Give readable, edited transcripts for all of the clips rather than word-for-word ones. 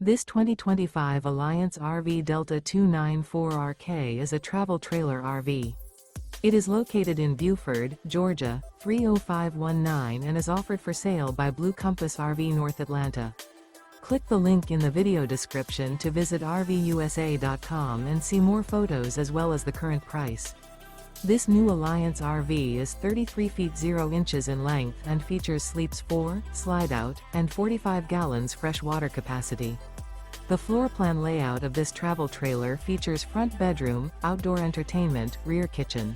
This 2025 Alliance RV Delta 294RK is a travel trailer RV. It is located in Buford, Georgia, 30519 and is offered for sale by Blue Compass RV North Atlanta. Click the link in the video description to visit RVUSA.com and see more photos as well as the current price. This new Alliance RV is 33 feet 0 inches in length and features sleeps 4, Slideout, and 45 gallons fresh water capacity. The floor plan layout of this travel trailer features front bedroom, outdoor entertainment, rear kitchen.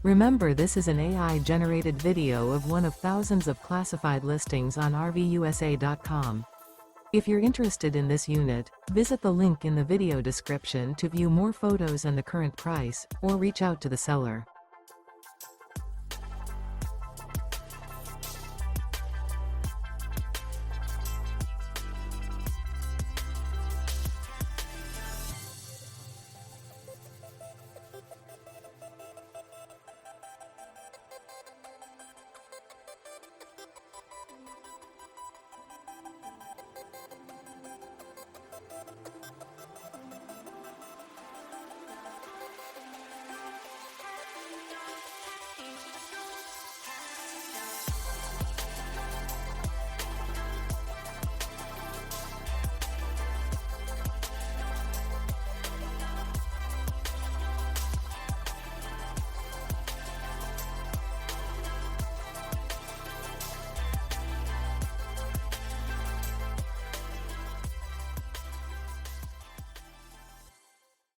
Remember, this is an AI-generated video of one of thousands of classified listings on RVUSA.com. If you're interested in this unit, visit the link in the video description to view more photos and the current price, or reach out to the seller.